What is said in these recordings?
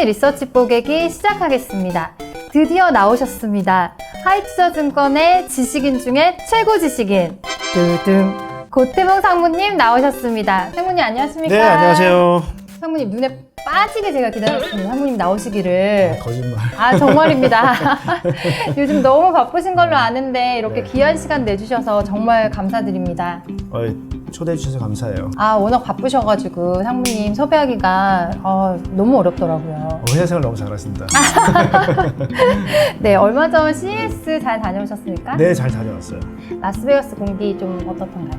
심리 리서치 뽀개기 시작하겠습니다. 드디어 나오셨습니다. 하이투자증권의 지식인 중에 최고 지식인 두둥 고태봉 상무님 나오셨습니다. 상무님 안녕하십니까? 네, 안녕하세요. 상무님 눈에 빠지게 제가 기다렸습니다. 상무님 나오시기를. 거짓말. 아 정말입니다. 요즘 너무 바쁘신 걸로 아는데 이렇게 귀한 시간 내주셔서 정말 감사드립니다. 초대해 주셔서 감사해요. 아 워낙 바쁘셔가지고 상무님 섭외하기가 너무 어렵더라고요. 회사 생활 너무 잘하신다. 네, 얼마 전 CES 잘 다녀오셨습니까? 네, 잘 다녀왔어요. 라스베가스 공기 좀 어떻던가요?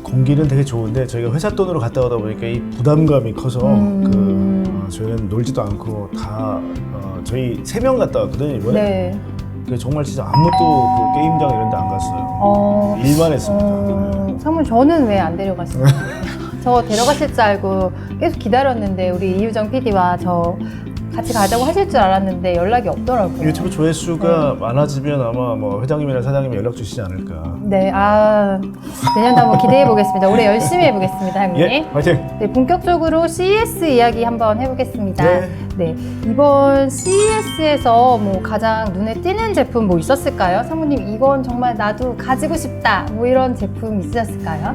공기는 되게 좋은데 저희가 회사 돈으로 갔다 오다 보니까 이 부담감이 커서 저희는 놀지도 않고 다 저희 3명 갔다 왔거든요 이번에. 네. 정말 진짜 아무도 그 게임장 이런 데 안 갔어요. 일만 했습니다. 상무님 저는 왜 안 데려갔어요? 저 데려가실 줄 알고 계속 기다렸는데 우리 이유정 PD와 저 같이 가자고 하실 줄 알았는데 연락이 없더라고요. 유튜브 조회수가 많아지면 아마 뭐 회장님이나 사장님이 연락 주시지 않을까. 네, 내년도 한번 기대해 보겠습니다. 올해 열심히 해보겠습니다, 형님. 예, 화이팅! 네, 본격적으로 CES 이야기 한번 해보겠습니다. 네. 네, 이번 CES에서 뭐 가장 눈에 띄는 제품 뭐 있었을까요? 상무님, 이건 정말 나도 가지고 싶다. 뭐 이런 제품 있으셨을까요?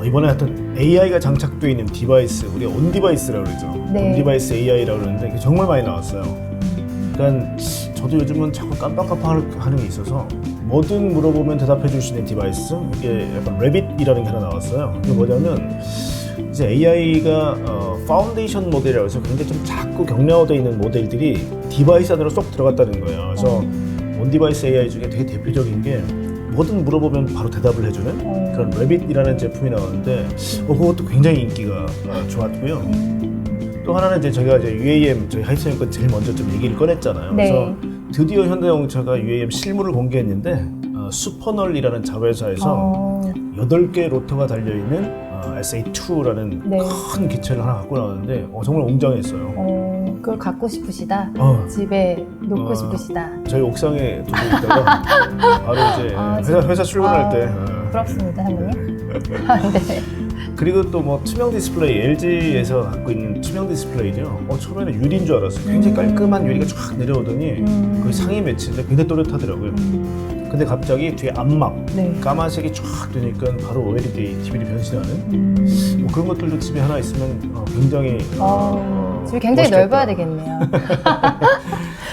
이번에 하여튼 AI가 장착되어 있는 디바이스, 우리가 온디바이스라고 그러죠. 네. 온디바이스 AI라고 그러는데 그게 정말 많이 나왔어요. 그러니까 저도 요즘은 자꾸 깜빡깜빡하는 게 있어서 뭐든 물어보면 대답해 줄 수 있는 디바이스, 이게 약간 래빗이라는 게 하나 나왔어요. 이게 뭐냐면 이제 AI가 파운데이션 모델이라고 해서 굉장히 좀 작고 경량화되어 있는 모델들이 디바이스 안으로 쏙 들어갔다는 거예요. 그래서 온디바이스 AI 중에 되게 대표적인 게 뭐든 물어보면 바로 대답을 해주는 그런 래빗이라는 제품이 나왔는데 그것도 굉장히 인기가 좋았고요. 또 하나는 이제 저희가 이제 UAM 저희 하이스앤 제일 먼저 좀 얘기를 꺼냈잖아요. 네. 그래서 드디어 현대자동차가 UAM 실물을 공개했는데 슈퍼널이라는 자회사에서 8개의 로터가 달려있는 SA2라는 네. 큰 기체를 하나 갖고 나왔는데 정말 웅장했어요. 그걸 갖고 싶으시다? 집에 놓고 싶으시다? 저희 옥상에 두고 있다가 바로 이제 회사 출근할 때 부럽습니다, 상무님. 네. 그리고 또 뭐 투명 디스플레이, LG에서 갖고 있는 투명 디스플레이죠. 처음에는 유리인 줄 알았어요. 굉장히 깔끔한 유리가 쫙 내려오더니 그 상위 매치인데 굉장히 또렷하더라고요. 근데 갑자기 뒤에 앞막 네. 까만색이 쫙 되니까 바로 OLED TV로 변신하는 뭐 그런 것들도 집에 하나 있으면 굉장히 집이 굉장히 멋있겠다. 넓어야 되겠네요.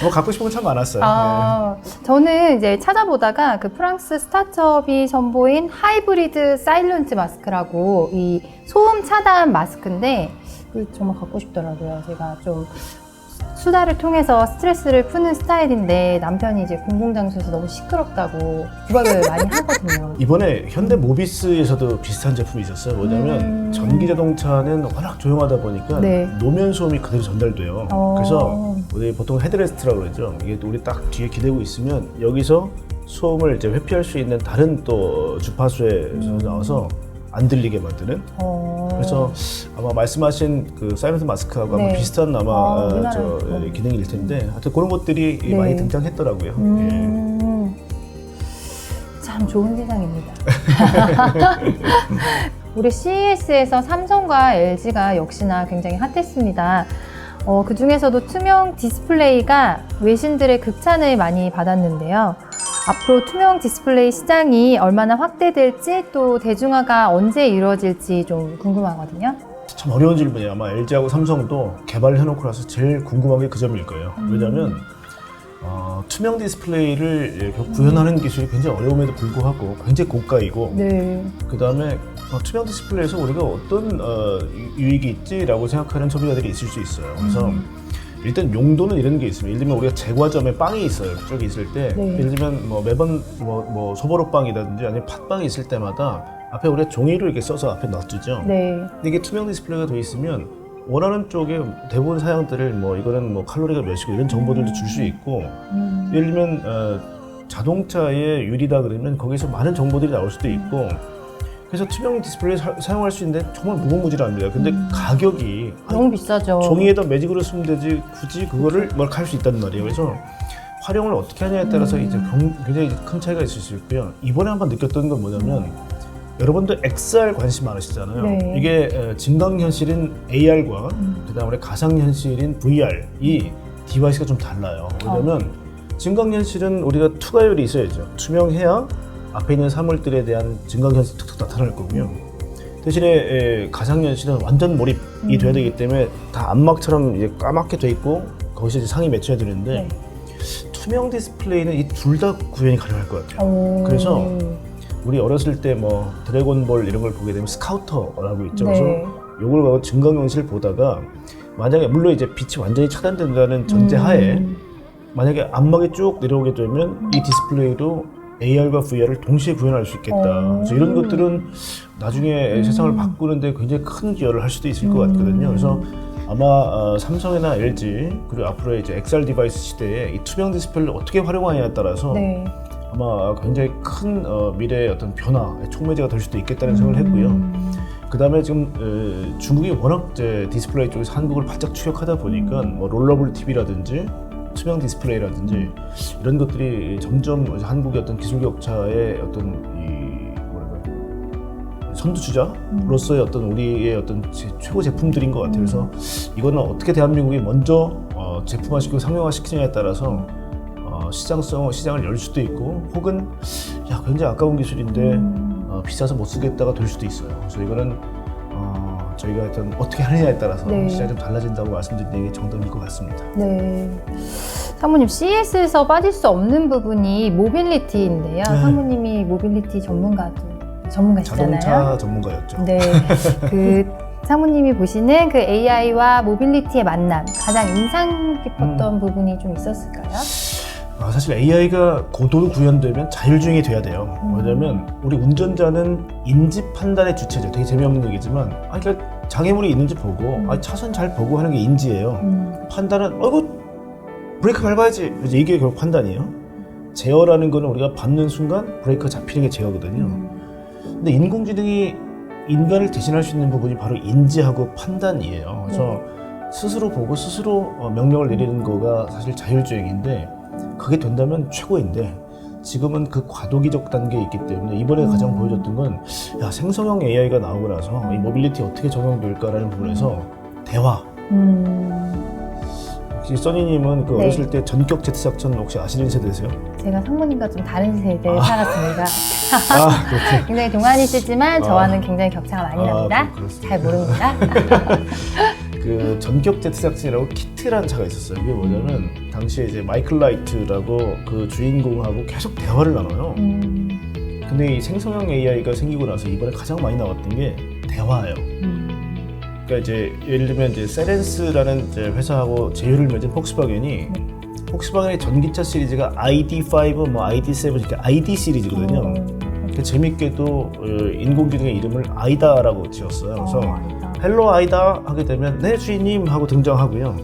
뭐 갖고 싶은 건 참 많았어요. 저는 이제 찾아보다가 그 프랑스 스타트업이 선보인 하이브리드 사일런트 마스크라고 이 소음 차단 마스크인데 정말 갖고 싶더라고요. 제가 좀 수다를 통해서 스트레스를 푸는 스타일인데 남편이 이제 공공장소에서 너무 시끄럽다고 구박을 많이 하거든요. 이번에 현대 모비스에서도 비슷한 제품이 있었어요. 뭐냐면 전기 자동차는 워낙 조용하다 보니까 네. 노면 소음이 그대로 전달돼요. 그래서 우리 보통 헤드레스트라고 그러죠. 이게 또 우리 딱 뒤에 기대고 있으면 여기서 소음을 이제 회피할 수 있는 다른 또 주파수에서 나와서 안 들리게 만드는. 그래서 아마 말씀하신 그 사이런트 마스크하고 네. 아마 비슷한 기능일 텐데 하여튼 그런 것들이 네. 많이 등장했더라고요. 참 좋은 세상입니다. 우리 CES에서 삼성과 LG가 역시나 굉장히 핫했습니다. 그 중에서도 투명 디스플레이가 외신들의 극찬을 많이 받았는데요. 앞으로 투명 디스플레이 시장이 얼마나 확대될지 또 대중화가 언제 이루어질지 좀 궁금하거든요. 참 어려운 질문이에요. 아마 LG하고 삼성도 개발해놓고 나서 제일 궁금한 게 그 점일 거예요. 왜냐하면 투명 디스플레이를 구현하는 기술이 굉장히 어려움에도 불구하고 굉장히 고가이고 네. 그 다음에 투명 디스플레이에서 우리가 어떤 유익이 있지라고 생각하는 소비자들이 있을 수 있어요. 그래서 일단 용도는 이런 게 있습니다. 예를 들면 우리가 제과점에 빵이 있어요. 그쪽에 있을 때 네. 예를 들면 뭐 매번 뭐 소보로빵이라든지 아니면 팥빵이 있을 때마다 앞에 우리가 종이를 이렇게 써서 앞에 놔두죠. 네. 근데 이게 투명 디스플레이가 돼 있으면 원하는 쪽에 대부분 사양들을 뭐 이거는 뭐 칼로리가 몇이고 이런 정보들도 줄 수 있고 예를 들면 자동차의 유리다 그러면 거기서 많은 정보들이 나올 수도 있고 그래서 투명 디스플레이 사용할 수 있는데 정말 무궁무진합니다. 근데 가격이 너무 비싸죠. 종이에다 매직으로 쓰면 되지 굳이 그거를 뭘 할 수 있단 말이에요. 그래서 활용을 어떻게 하냐에 따라서 이제 굉장히 큰 차이가 있을 수 있고요. 이번에 한번 느꼈던 건 뭐냐면 여러분들 XR 관심 많으시잖아요. 네. 이게 증강현실인 AR과 그다음에 가상현실인 VR 이 디바이스가 좀 달라요. 왜냐면 증강현실은 우리가 투과율이 있어야죠. 투명해야 앞에 있는 사물들에 대한 증강현실이 툭툭 나타날 거고요. 대신에 가상현실은 완전 몰입이 돼야 되기 때문에 다 안막처럼 이제 까맣게 돼 있고 거기서 이제 상이 맺혀야 되는데 투명 디스플레이는 이 둘 다 구현이 가능할 것 같아요. 그래서 우리 어렸을 때 뭐 드래곤볼 이런 걸 보게 되면 스카우터라고 있죠. 그래서 요걸 가고 증강현실 보다가 만약에 물론 이제 빛이 완전히 차단된다는 전제하에 만약에 안막이 쭉 내려오게 되면 이 디스플레이로 AR과 VR을 동시에 구현할 수 있겠다. 그래서 이런 것들은 나중에 세상을 바꾸는데 굉장히 큰 기여를 할 수도 있을 것 같거든요. 그래서 아마 삼성이나 LG 그리고 앞으로 이제 XR 디바이스 시대에 이 투명 디스플레이를 어떻게 활용하느냐에 따라서 아마 굉장히 큰 미래의 어떤 변화의 촉매제가 될 수도 있겠다는 생각을 했고요. 그 다음에 지금 중국이 워낙 이제 디스플레이 쪽에서 한국을 바짝 추격하다 보니까 뭐 롤러블 TV라든지 투명 디스플레이라든지 이런 것들이 점점 한국의 어떤 기술 격차의 어떤 이 뭐랄까 선두주자로서의 어떤 우리의 어떤 최고 제품들인 것 같아요. 그래서 이거는 어떻게 대한민국이 먼저 제품화시키고 상용화시키느냐에 따라서 시장을 열 수도 있고 혹은 야 굉장히 아까운 기술인데 비싸서 못 쓰겠다가 될 수도 있어요. 그래서 이거는 저희가 일단 어떻게 하느냐에 따라서 시장이 좀 달라진다고 말씀드리는 게 정답일 것 같습니다. 네. 사모님, CES에서 빠질 수 없는 부분이 모빌리티인데요. 사모님이 모빌리티 전문가시잖아요. 자동차 전문가였죠. 네. 그 사모님이 보시는 그 AI와 모빌리티의 만남, 가장 인상 깊었던 부분이 좀 있었을까요? 사실 AI가 고도로 구현되면 자율주행이 돼야 돼요. 왜냐면 우리 운전자는 인지 판단의 주체죠. 되게 재미없는 얘기지만 그러니까 장애물이 있는지 보고 차선 잘 보고 하는 게 인지예요. 판단은 브레이크 밟아야지. 이게 결국 판단이에요. 제어라는 거는 우리가 밟는 순간 브레이크가 잡히는 게 제어거든요. 근데 인공지능이 인간을 대신할 수 있는 부분이 바로 인지하고 판단이에요. 그래서 스스로 보고 스스로 명령을 내리는 거가 사실 자율주행인데 그게 된다면 최고인데 지금은 그 과도기적 단계에 있기 때문에 이번에 가장 보여줬던 건 생성형 AI가 나오고 나서 이 모빌리티 어떻게 적용될까라는 부분에서 대화. 혹시 써니님은 그 어렸을 때 전격 제트작전 혹시 아시는 세대세요? 제가 상무님과 좀 다른 세대에 살았습니다. 그렇군요. 굉장히 동안이시지만 저와는 굉장히 격차가 많이 납니다. 잘 모릅니다. 그 전격 제트작전이라고 키트라는 차가 있었어요. 이게 뭐냐면 당시에 이제 마이클 라이트라고 그 주인공하고 계속 대화를 나눠요. 근데 이 생성형 AI가 생기고 나서 이번에 가장 많이 나왔던 게 대화예요. 그러니까 이제 예를 들면 이제 세렌스라는 이제 회사하고 제휴를 맺은 폭스바겐이 폭스바겐의 전기차 시리즈가 ID5, 뭐 ID7 이렇게 ID 시리즈거든요. 재밌게도 인공지능의 이름을 아이다라고 지었어요. 그래서 헬로 아이다 하게 되면 네 주인님 하고 등장하고요.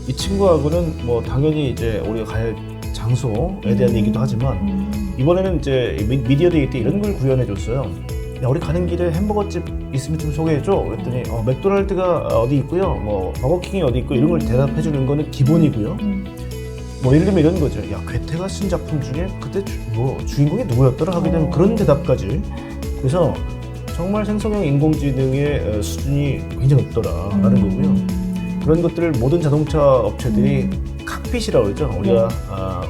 이 친구하고는 뭐 당연히 이제 우리가 갈 장소에 대한 얘기도 하지만 이번에는 이제 미디어 데이 때 이런 걸 구현해 줬어요. 야 우리 가는 길에 햄버거집 있으면 좀 소개해줘. 그랬더니 맥도날드가 어디 있고요. 뭐 버거킹이 어디 있고 이런 걸 대답해 주는 거는 기본이고요. 뭐 예를 들면 이런 거죠. 야 괴테가 쓴 작품 중에 그때 주인공이 누구였더라 하게 되면 그런 대답까지. 그래서 정말 생성형 인공지능의 수준이 굉장히 높더라라는 거고요. 그런 것들을 모든 자동차 업체들이 칵핏이라고 그러죠. 우리가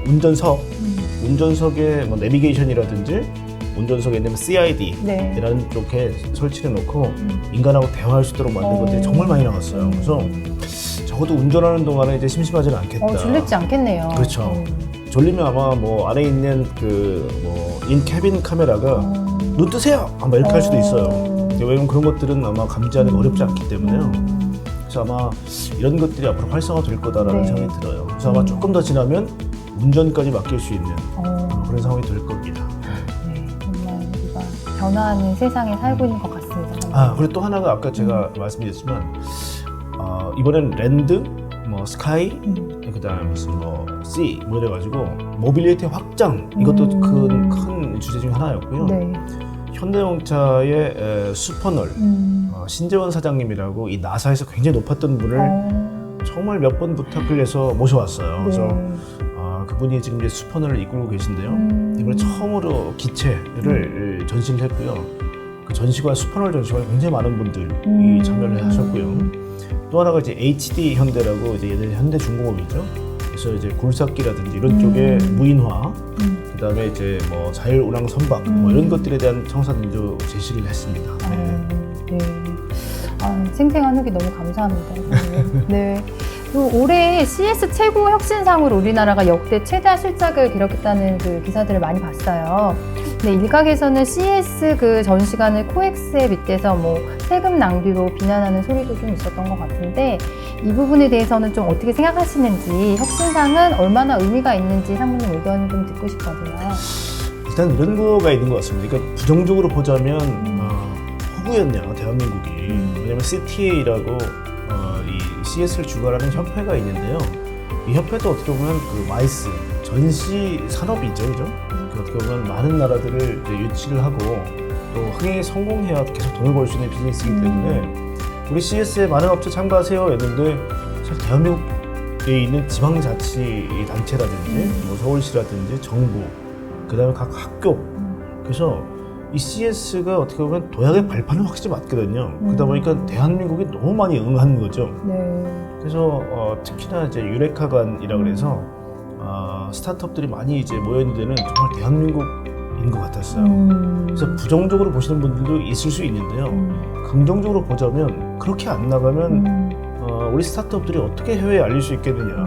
운전석에 뭐 내비게이션이라든지 운전석에 있는 CID라는 쪽에 설치해 놓고 인간하고 대화할 수 있도록 만든 것들이 정말 많이 나왔어요. 그래서 적어도 운전하는 동안에 이제 심심하지는 않겠다. 졸립지 않겠네요. 그렇죠. 졸리면 아마 뭐 안에 있는 그 뭐 인캐빈 카메라가 눈 뜨세요! 아마 이렇게 할 수도 있어요. 왜냐면 그런 것들은 아마 감지하는 게 어렵지 않기 때문에요. 그래서 아마 이런 것들이 앞으로 활성화될 거다라는 생각이 들어요. 그래서 아마 조금 더 지나면 운전까지 맡길 수 있는 그런 상황이 될 겁니다. 네, 정말 우리가 변화하는 세상에 살고 있는 것 같습니다. 그리고 또 하나가 아까 제가 말씀드렸지만 이번엔 랜드, 뭐 스카이, 그다음에 무슨 뭐 씨, 뭐 이래가지고 모빌리티 확장 이것도 큰 주제 중 하나였고요. 현대용차의 슈퍼널 신재원 사장님이라고 이 나사에서 굉장히 높았던 분을 정말 몇 번 부탁을 해서 모셔왔어요. 그래서 그분이 지금 이제 슈퍼널을 이끌고 계신데요. 이번에 처음으로 기체를 전시를 했고요. 그 전시관 슈퍼널 전시관에 굉장히 많은 분들이 참여를 하셨고요. 또 하나가 이제 HD 현대라고 이제 예전에 현대중공업이죠. 그래서 이제 굴삭기라든지 이런 쪽에 무인화, 그다음에 이제 뭐 자율운항 선박 뭐 이런 것들에 대한 청사진도 제시를 했습니다. 네. 생생한 후기 너무 감사합니다. 네. 또 올해 CS 최고 혁신상으로 우리나라가 역대 최다 실적을 기록했다는 그 기사들을 많이 봤어요. 네, 일각에서는 CS 그 전시관을 코엑스에 빗대서 뭐 세금 낭비로 비난하는 소리도 좀 있었던 것 같은데 이 부분에 대해서는 좀 어떻게 생각하시는지, 혁신상은 얼마나 의미가 있는지 상무님 의견 좀 듣고 싶거든요. 일단 이런 거가 있는 것 같습니다. 그러니까 부정적으로 보자면 허구였냐 대한민국이. 왜냐면 CTA라고 이 CS를 주관하는 협회가 있는데요. 이 협회도 어떻게 보면 그 마이스 전시 산업이죠, 그죠? 어떻게 보면 많은 나라들을 이제 유치를 하고 또 흥행에 성공해야 계속 돈을 벌 수 있는 비즈니스이기 때문에 우리 CS에 많은 업체 참가하세요 했는데 사실 대한민국에 있는 지방자치 단체라든지 뭐 서울시라든지 정부, 그 다음에 각 학교, 그래서 이 CS가 어떻게 보면 도약의 발판은 확실히 맞거든요. 그러다 보니까 대한민국이 너무 많이 응한 거죠. 네. 그래서 특히나 이제 유레카관이라 그래서 스타트업들이 많이 이제 모여 있는 데는 정말 대한민국인 것 같았어요. 그래서 부정적으로 보시는 분들도 있을 수 있는데요. 긍정적으로 보자면 그렇게 안 나가면 우리 스타트업들이 어떻게 해외에 알릴 수 있겠느냐.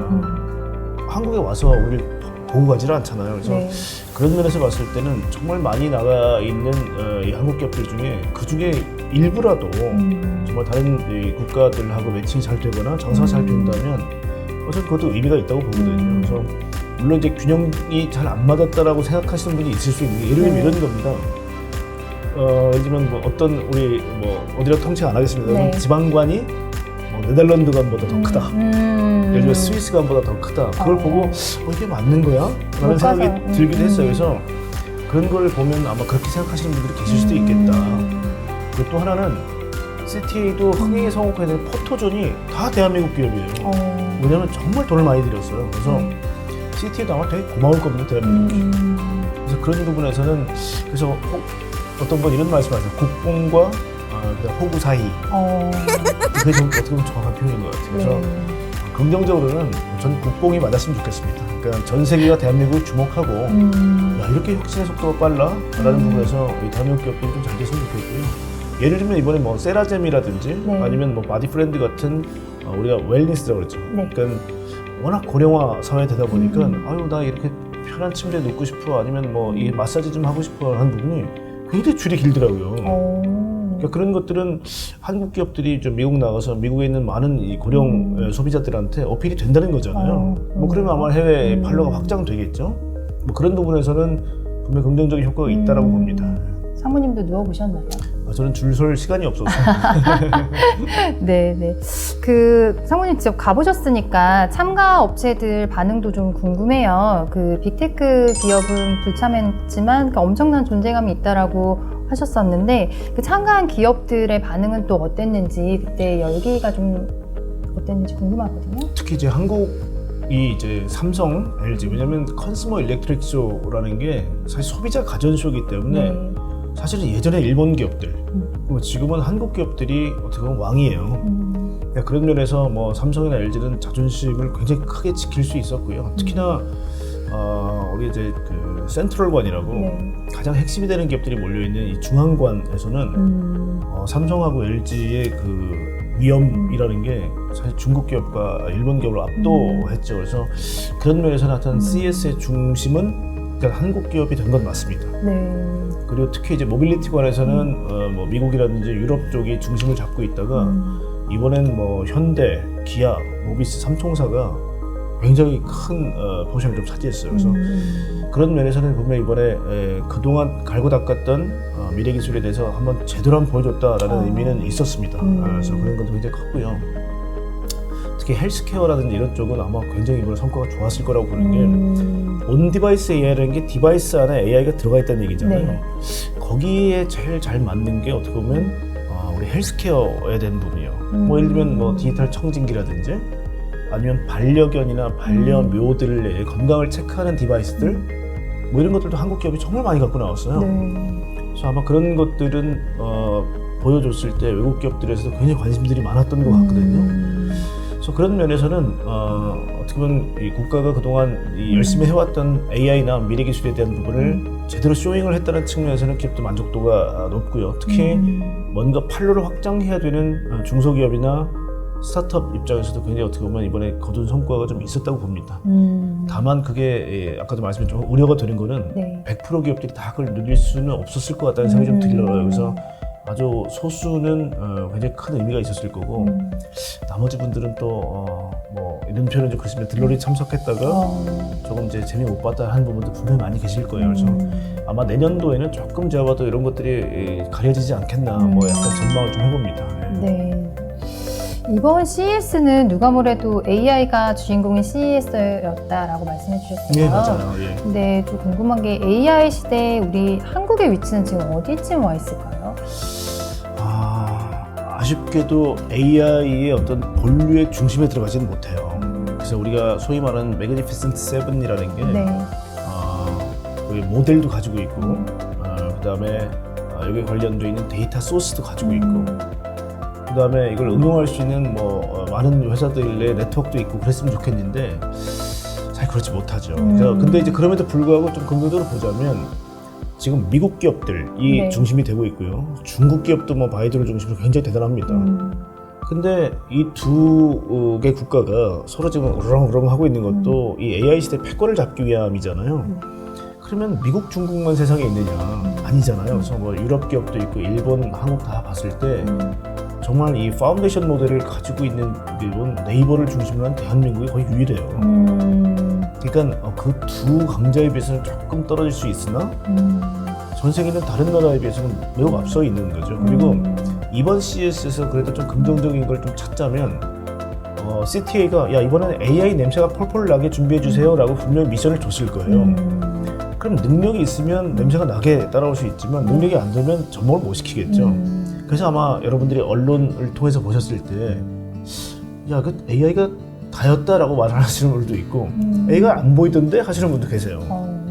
한국에 와서 우리를 보고 가지를 않잖아요. 그래서 네. 그런 면에서 봤을 때는 정말 많이 나가 있는 이 한국 기업들 중에 그 중에 일부라도 정말 다른 이 국가들하고 매칭이 잘 되거나 장사가 잘 된다면 저는 그것도 의미가 있다고 보거든요. 그래서 물론 이제 균형이 잘 안 맞았다라고 생각하시는 분이 있을 수 있는 게 예를 들면 이런 겁니다. 예를 들면 뭐 어떤 우리 뭐 어디라 통칭 안 하겠습니다. 네. 지방관이 뭐 네덜란드관보다 더 크다. 예를 들면 스위스관보다 더 크다. 그걸 보고 이게 맞는 거야? 라는 생각이 들기도 했어요. 그래서 그런 걸 보면 아마 그렇게 생각하시는 분들이 계실 수도 있겠다. 그리고 또 하나는 CTA도 흥행에 성공해야 되는 포토존이 다 대한민국 기업이에요. 왜냐면 정말 돈을 많이 들였어요. 그래서 CTA도 아마 되게 고마울 겁니다, 대한민국이. 그래서 그런 부분에서는 그래서 어떤 분 이런 말씀하세요. 국뽕과 호구 사이. 그게 좀 어떻게 보면 정확한 표현인 것 같아요. 그래서 긍정적으로는 전 국뽕이 맞았으면 좋겠습니다. 그러니까 전 세계가 대한민국을 주목하고 야, 이렇게 혁신의 속도가 빨라? 라는 부분에서 이 대한민국 기업들이 좀 잘 됐으면 좋겠고요. 예를 들면 이번에 뭐 세라젬이라든지 아니면 뭐 바디프렌드 같은 우리가 웰니스라고 그러죠. 그러니까 워낙 고령화 사회 되다 보니까 아유 나 이렇게 편한 침대에 눕고 싶어, 아니면 뭐 이 마사지 좀 하고 싶어 하는 부분이 굉장히 줄이 길더라고요. 그러니까 그런 것들은 한국 기업들이 좀 미국 나가서 미국에 있는 많은 이 고령 소비자들한테 어필이 된다는 거잖아요. 뭐 그러면 아마 해외 판로가 확장되겠죠. 뭐 그런 부분에서는 분명 긍정적인 효과가 있다라고 봅니다. 상무님도 누워보셨나요? 저는 줄 설 시간이 없어서. 네. 그 상무님 직접 가보셨으니까 참가 업체들 반응도 좀 궁금해요. 그 빅테크 기업은 불참했지만 그 엄청난 존재감이 있다라고 하셨었는데 그 참가한 기업들의 반응은 또 어땠는지, 그때 열기가 좀 어땠는지 궁금하거든요. 특히 이제 한국이 이제 삼성, LG, 왜냐면 컨슈머 일렉트릭 쇼라는 게 사실 소비자 가전쇼이기 때문에 사실은 예전에 일본 기업들, 지금은 한국 기업들이 어떻게 보면 왕이에요. 그러니까 그런 면에서 뭐 삼성이나 LG는 자존심을 굉장히 크게 지킬 수 있었고요. 특히나 우리 이제 그 센트럴관이라고 가장 핵심이 되는 기업들이 몰려 있는 이 중앙관에서는 삼성하고 LG의 그 위험이라는 게 사실 중국 기업과 일본 기업을 압도했죠. 그래서 그런 면에서 나타난 CS의 중심은 일단 한국 기업이 된 건 맞습니다. 그리고 특히 이제 모빌리티관에서는 뭐 미국이라든지 유럽 쪽이 중심을 잡고 있다가 이번엔 뭐 현대, 기아, 모비스 3총사가 굉장히 큰 포션을 좀 차지했어요. 그래서 그런 면에서는 분명 이번에 그동안 갈고 닦았던 미래 기술에 대해서 한번 제대로 한번 보여줬다라는 의미는 있었습니다. 그래서 그런 것도 굉장히 컸고요. 특히 헬스케어라든지 이런 쪽은 아마 굉장히 이번에 성과가 좋았을 거라고 보는 게 온 디바이스 AI라는 게 디바이스 안에 AI가 들어가 있다는 얘기잖아요. 거기에 제일 잘 맞는 게 어떻게 보면 우리 헬스케어에 대한 부분이요. 뭐 예를 들면 뭐 디지털 청진기라든지 아니면 반려견이나 반려묘들의 건강을 체크하는 디바이스들, 뭐 이런 것들도 한국 기업이 정말 많이 갖고 나왔어요. 네. 그래서 아마 그런 것들은 보여줬을 때 외국 기업들에서도 굉장히 관심들이 많았던 것 같거든요. 그래서 그런 면에서는 어떻게 보면 이 국가가 그동안 열심히 해왔던 AI나 미래 기술에 대한 부분을 제대로 쇼잉을 했다는 측면에서는 기업도 만족도가 높고요. 특히 뭔가 판로를 확장해야 되는 중소기업이나 스타트업 입장에서도 굉장히 어떻게 보면 이번에 거둔 성과가 좀 있었다고 봅니다. 다만 그게 아까도 말씀드린 좀 우려가 되는 거는 네. 100% 기업들이 다 그걸 누릴 수는 없었을 것 같다는 생각이 좀 들어요. 그래서 아주 소수는 굉장히 큰 의미가 있었을 거고 나머지 분들은 또 뭐 이런 표현은 좀 그렇습니다. 들러리 참석했다가 조금 이제 재미 못 봤다 하는 부분도 분명히 많이 계실 거예요. 그래서 아마 내년도에는 조금 제가 봐도 이런 것들이 가려지지 않겠나 뭐 약간 전망을 좀 해봅니다. 네. 네. 이번 CES는 누가 뭐래도 AI가 주인공인 CES였다라고 말씀해 주셨어요. 네, 맞아요. 예. 근데 좀 궁금한 게 AI 시대에 우리 한국의 위치는 지금 어디쯤 와 있을까요? 아쉽게도 AI의 어떤 본류의 중심에 들어가지는 못해요. 그래서 우리가 소위 말하는 매그니피센트 세븐이라는 게 네. 여기 모델도 가지고 있고 그다음에 여기에 관련되어 있는 데이터 소스도 가지고 있고 그다음에 이걸 응용할 수 있는 뭐 많은 회사들의 네트워크도 있고 그랬으면 좋겠는데 사실 그렇지 못하죠. 근데 이제 그럼에도 불구하고 좀 긍정적으로 보자면 지금 미국 기업들이 네. 중심이 되고 있고요. 중국 기업도 뭐 바이두를 중심으로 굉장히 대단합니다. 근데 이 두 개 국가가 서로 지금 우르렁우르렁 하고 있는 것도 이 AI 시대 패권을 잡기 위함이잖아요. 그러면 미국, 중국만 세상에 있느냐? 아니잖아요. 그래서 뭐 유럽 기업도 있고 일본, 한국 다 봤을 때 정말 이 파운데이션 모델을 가지고 있는 이런 네이버를 중심으로 한 대한민국이 거의 유일해요. 그러니까 그 두 강자에 비해서는 조금 떨어질 수 있으나 전 세계 있는 다른 나라에 비해서는 매우 앞서 있는 거죠. 그리고 이번 CES에서 그래도 좀 긍정적인 걸 좀 찾자면 CTA가 야 이번에는 AI 냄새가 펄펄 나게 준비해 주세요라고 분명히 미션을 줬을 거예요. 그럼 능력이 있으면 냄새가 나게 따라올 수 있지만 능력이 안 되면 접목을 못 시키겠죠. 그래서 아마 여러분들이 언론을 통해서 보셨을 때 야, 그 AI가 다였다라고 말하시는 분들도 있고 AI가 안 보이던데 하시는 분도 계세요.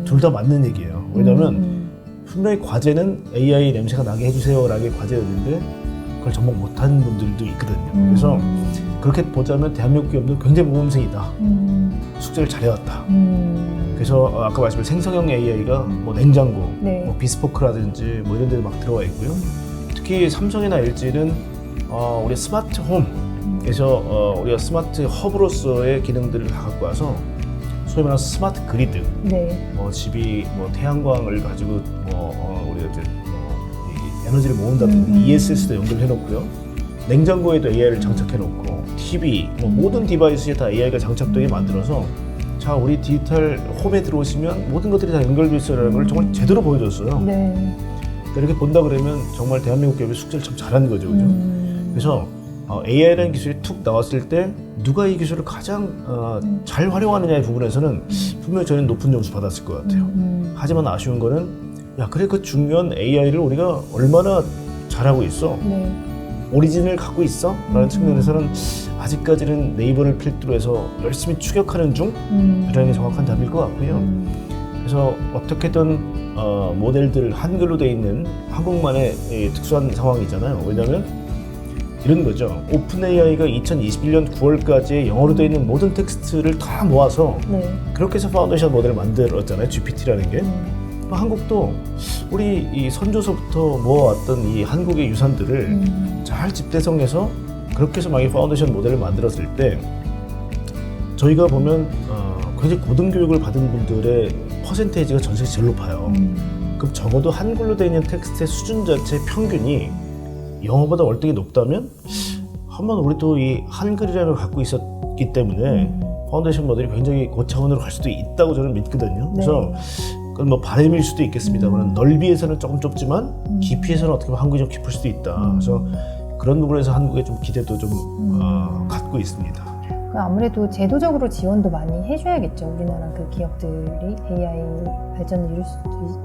둘 다 맞는 얘기예요. 왜냐하면 분명히 과제는 AI 냄새가 나게 해주세요라는 과제였는데 그걸 접목 못하는 분들도 있거든요. 그래서 그렇게 보자면 대한민국 기업은 굉장히 모범생이다. 숙제를 잘해왔다. 그래서 아까 말씀드린 생성형 AI가 뭐 냉장고, 네. 뭐 비스포크라든지 뭐 이런 데도 막 들어와 있고요. 특히 삼성이나 LG는 우리 스마트 홈에서 우리가 스마트 허브로서의 기능들을 다 갖고 와서 소위 말하는 스마트 그리드, 네. 집이 뭐 태양광을 가지고 우리가 이제 이 에너지를 모은다든지 ESS도 연결해 놓고요. 냉장고에도 AI를 장착해 놓고 TV, 뭐 모든 디바이스에 다 AI가 장착되게 만들어서 자 우리 디지털 홈에 들어오시면 모든 것들이 다 연결돼 있어라는 걸 정말 제대로 보여줬어요. 네. 이렇게 본다 그러면 정말 대한민국 기업이 숙제를 참 잘한 거죠, 그죠? 그래서 AI라는 기술이 툭 나왔을 때 누가 이 기술을 가장 잘 활용하느냐의 부분에서는 분명히 저는 높은 점수 받았을 것 같아요. 하지만 아쉬운 거는 야 그래 그 중요한 AI를 우리가 얼마나 잘하고 있어? 네. 오리진을 갖고 있어? 라는 측면에서는 아직까지는 네이버를 필두로 해서 열심히 추격하는 중? 이라는 게 정확한 답일 것 같고요. 그래서 어떻게든 모델들 한글로 돼 있는 한국만의 특수한 상황이잖아요. 왜냐하면 이런 거죠. 오픈 AI가 2021년 9월까지 영어로 되어 있는 모든 텍스트를 다 모아서 네. 그렇게 해서 파운데이션 모델을 만들었잖아요. GPT라는 게. 한국도 우리 이 선조서부터 모아왔던 이 한국의 유산들을 잘 집대성해서 그렇게 해서 만약에 파운데이션 모델을 만들었을 때 저희가 보면 굉장히 고등교육을 받은 분들의 퍼센테이지가 전 세계 제일 높아요. 그럼 적어도 한글로 되어 있는 텍스트의 수준 자체의 평균이 영어보다 월등히 높다면 한번 우리도 이 한글이라는 걸 갖고 있었기 때문에 파운데이션 모델이 굉장히 고차원으로 갈 수도 있다고 저는 믿거든요. 그래서 그건 뭐 바람일 수도 있겠습니다만 넓이에서는 조금 좁지만 깊이에서는 어떻게 보면 한국이 좀 깊을 수도 있다. 그래서 그런 부분에서 한국에 좀 기대도 좀 갖고 있습니다. 아무래도 제도적으로 지원도 많이 해줘야겠죠. 우리나라 그 기업들이 AI 발전을 이룰 수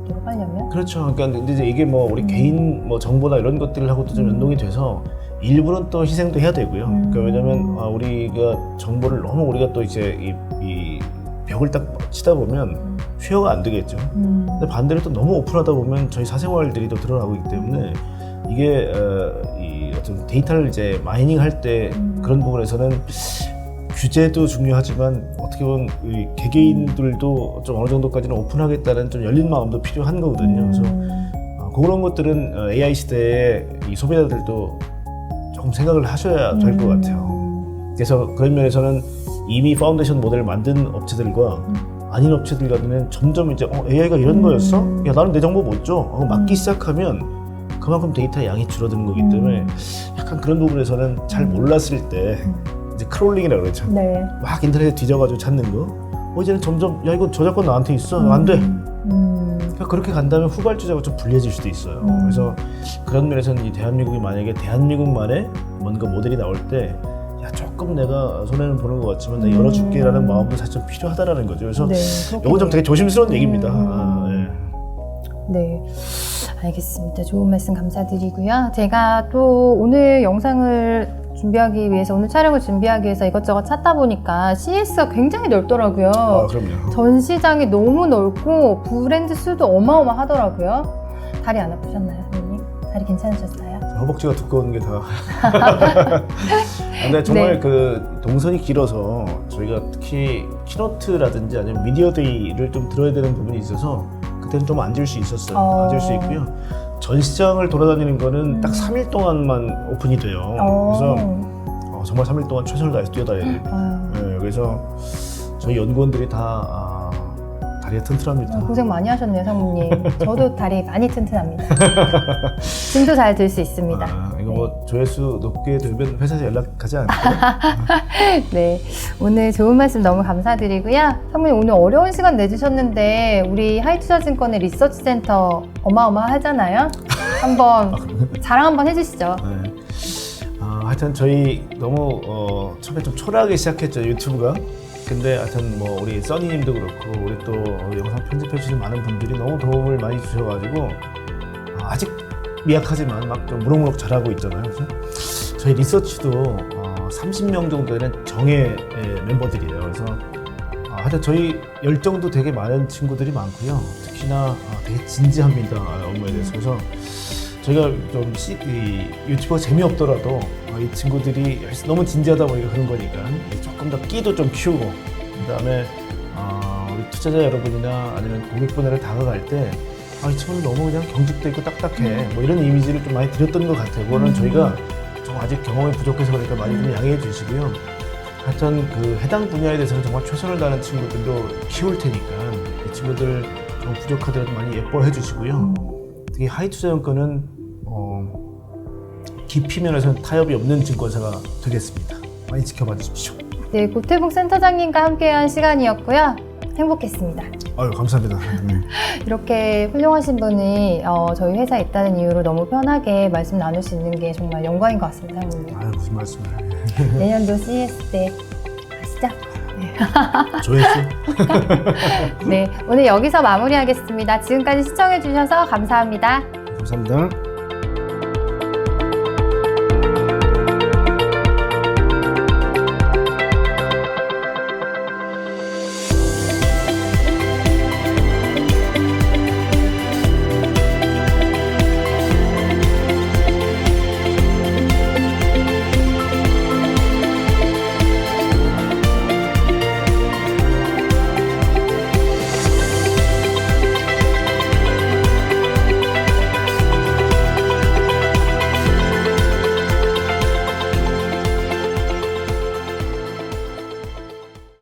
있도록 하려면. 그렇죠. 그러니까 근데 이제 이게 뭐 우리 개인 뭐 정보나 이런 것들하고도 좀 연동이 돼서 일부는 또 희생도 해야 되고요. 그러니까 왜냐하면 우리가 정보를 너무 우리가 또 이제 이 벽을 딱 치다 보면 쉐어가 안 되겠죠. 근데 반대로 또 너무 오픈하다 보면 저희 사생활들이 또 드러나고 있기 때문에 이게 이 어떤 데이터를 이제 마이닝 할 때 그런 부분에서는 규제도 중요하지만 어떻게 보면 이 개개인들도 좀 어느 정도까지는 오픈하겠다는 좀 열린 마음도 필요한 거거든요. 그래서 그런 것들은 AI 시대에 이 소비자들도 조금 생각을 하셔야 될 것 같아요. 그래서 그런 면에서는 이미 파운데이션 모델을 만든 업체들과 아닌 업체들 간에는 점점 이제 AI가 이런 거였어? 야 나는 내 정보 못 줘. 맡기 시작하면 그만큼 데이터의 양이 줄어드는 거기 때문에 약간 그런 부분에서는 잘 몰랐을 때 이제 크롤링이라고 그러죠. 네. 막 인터넷에 뒤져가지고 찾는 거. 이제는 점점 야 이거 저작권 나한테 있어. 안 돼. 그러니까 그렇게 간다면 후발주자가 좀 불리해질 수도 있어요. 그래서 그런 면에서는 이 대한민국이 만약에 대한민국만의 뭔가 모델이 나올 때 야 조금 내가 손해는 보는 것 같지만 내가 열어줄게라는 마음도 사실 좀 필요하다라는 거죠. 그래서 이건 좀 되게 조심스러운 얘기입니다. 네, 알겠습니다. 좋은 말씀 감사드리고요. 제가 또 오늘 영상을 준비하기 위해서, 오늘 촬영을 준비하기 위해서 이것저것 찾다 보니까 CS가 굉장히 넓더라고요. 그럼요. 전시장이 너무 넓고 브랜드 수도 어마어마하더라고요. 다리 안 아프셨나요, 선생님? 다리 괜찮으셨어요? 허벅지가 두꺼운 게 다. 근데 정말 네. 그 동선이 길어서 저희가 특히 키노트라든지 아니면 미디어데이를 좀 들어야 되는 부분이 있어서 그때는 좀 앉을 수 있었어요. 앉을 수 있고요. 전시장을 돌아다니는 거는 딱 3일 동안만 오픈이 돼요. 그래서 정말 3일 동안 최선을 다해서 뛰어다녀야 됩니다. 네, 그래서 저희 연구원들이 다 다리가 튼튼합니다. 고생 많이 하셨네요, 상무님. 저도 다리 많이 튼튼합니다. 짐도 잘 들 수 있습니다. 이거 뭐 조회수 높게 들면 회사에서 연락하지 않을까요? 네, 오늘 좋은 말씀 너무 감사드리고요. 상무님 오늘 어려운 시간 내주셨는데 우리 하이투자증권의 리서치 센터 어마어마하잖아요. 한번 자랑 한번 해주시죠. 네. 하여튼 저희 너무 처음에 좀 초라하게 시작했죠, 유튜브가. 근데 하여튼 뭐 우리 써니님도 그렇고 우리 또 영상 편집해 주시는 많은 분들이 너무 도움을 많이 주셔가지고 아직 미약하지만 막 좀 무럭무럭 잘하고 있잖아요. 그래서 저희 리서치도 30명 정도 되는 정예 멤버들이에요. 그래서 하여튼 저희 열정도 되게 많은 친구들이 많고요. 특히나 되게 진지합니다, 업무에 대해서. 그래서 저희가 좀 유튜브가 재미없더라도 이 친구들이 너무 진지하다 보니까 그런 거니까 조금 더 끼도 좀 키우고, 그 다음에 우리 투자자 여러분이나 아니면 고객분들을 다가갈 때 이 친구는 너무 그냥 경직돼 있고 딱딱해, 뭐 이런 이미지를 좀 많이 드렸던 것 같아요. 그거는 저희가 좀 아직 경험이 부족해서 그러니까 많이 좀 양해해 주시고요. 하여튼 그 해당 분야에 대해서는 정말 최선을 다하는 친구들도 키울 테니까 이 친구들 좀 부족하더라도 많이 예뻐해 주시고요. 특히 하이투자증권은 깊이 면에서는 타협이 없는 증권사가 되겠습니다. 많이 지켜봐 주십시오. 네, 고태봉 센터장님과 함께한 시간이었고요. 행복했습니다. 아유, 감사합니다. 이렇게 훌륭하신 분이 저희 회사에 있다는 이유로 너무 편하게 말씀 나눌 수 있는 게 정말 영광인 것 같습니다, 상무님. 아유, 무슨 말씀을. 내년도 CES 때 가시죠. 조회수? 네, 오늘 여기서 마무리하겠습니다. 지금까지 시청해주셔서 감사합니다. 감사합니다.